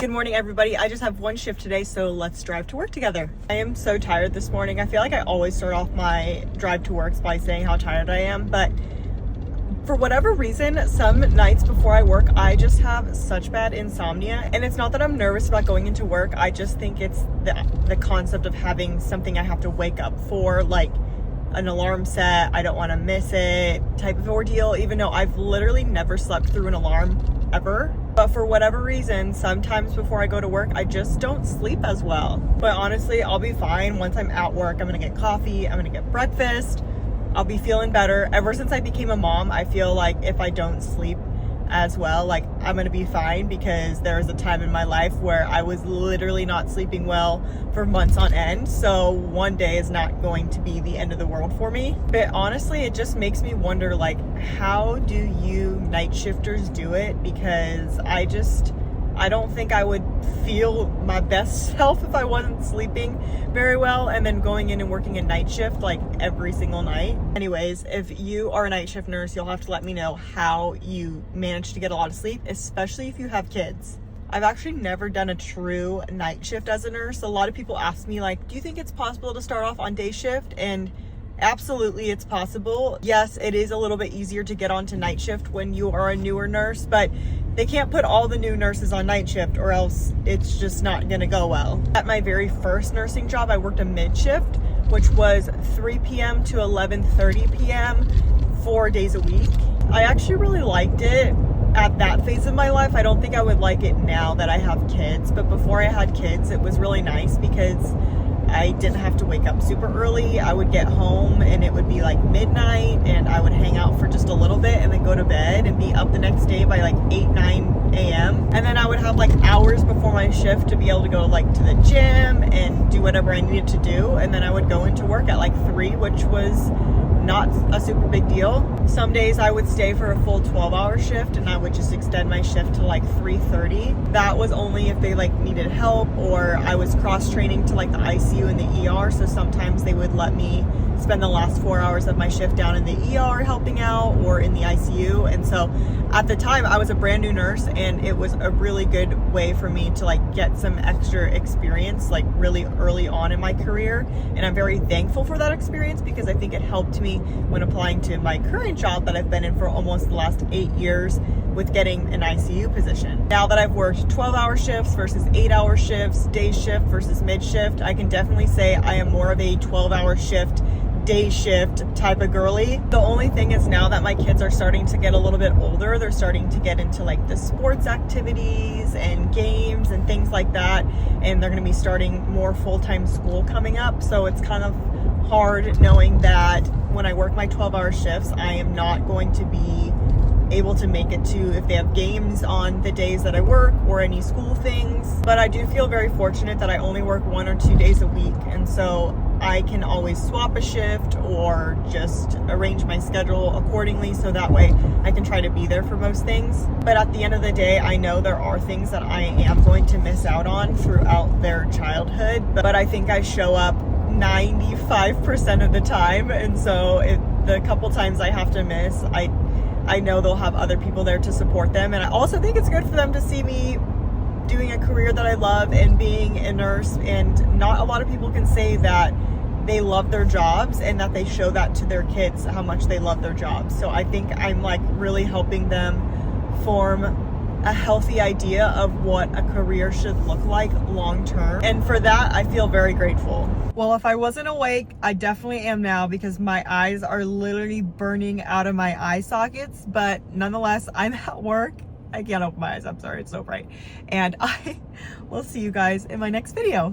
Good morning, everybody. I just have one shift today, so let's drive to work together. I am so tired this morning. I feel like I always start off my drive to work by saying how tired I am, but for whatever reason, some nights before I work, I just have such bad insomnia. And it's not that I'm nervous about going into work. I just think it's the concept of having something I have to wake up for, like an alarm set. I don't want to miss it type of ordeal, even though I've literally never slept through an alarm ever. But for whatever reason, sometimes before I go to work, I just don't sleep as well. But honestly, I'll be fine. Once I'm at work, I'm gonna get coffee, I'm gonna get breakfast, I'll be feeling better. Ever since I became a mom, I feel like if I don't sleep as well, like I'm gonna be fine, because there was a time in my life where I was literally not sleeping well for months on end. So one day is not going to be the end of the world for me. But honestly, it just makes me wonder, like, how do you night shifters do it? Because I don't think I would feel my best self if I wasn't sleeping very well and then going in and working a night shift like every single night. Anyways, if you are a night shift nurse, you'll have to let me know how you manage to get a lot of sleep, especially if you have kids. I've actually never done a true night shift as a nurse. A lot of people ask me, like, do you think it's possible to start off on day shift? And absolutely, it's possible. Yes, it is a little bit easier to get onto night shift when you are a newer nurse, but they can't put all the new nurses on night shift or else it's just not gonna go well. At my very first nursing job, I worked a mid shift, which was 3 p.m. to 11:30 p.m. 4 days a week. I actually really liked it at that phase of my life. I don't think I would like it now that I have kids, but before I had kids, it was really nice because I didn't have to wake up super early. I would get home and it would be like midnight and I would hang out for just a little bit and then go to bed and be up the next day by like 8, 9 a.m. And then I would have like hours before my shift to be able to go like to the gym and do whatever I needed to do. And then I would go into work at like 3, which was not a super big deal. Some days I would stay for a full 12-hour shift and I would just extend my shift to like 3:30. That was only if they like needed help or I was cross-training to like the ICU and the ER. So sometimes they would let me spend the last 4 hours of my shift down in the ER helping out or in the ICU. And so at the time I was a brand new nurse and it was a really good way for me to like get some extra experience like really early on in my career. And I'm very thankful for that experience because I think it helped me when applying to my current job that I've been in for almost the last 8 years with getting an ICU position. Now that I've worked 12-hour shifts versus 8-hour shifts, day shift versus mid shift, I can definitely say I am more of a 12-hour shift, day shift type of girly. The only thing is now that my kids are starting to get a little bit older, they're starting to get into like the sports activities and games and things like that. And they're going to be starting more full-time school coming up. So it's kind of hard knowing that when I work my 12-hour shifts, I am not going to be able to make it to if they have games on the days that I work or any school things. But I do feel very fortunate that I only work 1 or 2 days a week. And so I can always swap a shift or just arrange my schedule accordingly so that way I can try to be there for most things. But at the end of the day, I know there are things that I am going to miss out on throughout their childhood, but I think I show up 95% of the time. And so if the couple times I have to miss, I know they'll have other people there to support them. And I also think it's good for them to see me doing a career that I love and being a nurse. And not a lot of people can say that they love their jobs and that they show that to their kids, how much they love their jobs. So I think I'm like really helping them form a healthy idea of what a career should look like long term. And for that, I feel very grateful. Well, if I wasn't awake, I definitely am now because my eyes are literally burning out of my eye sockets. But nonetheless, I'm at work. I can't open my eyes. I'm sorry. It's so bright. And I will see you guys in my next video.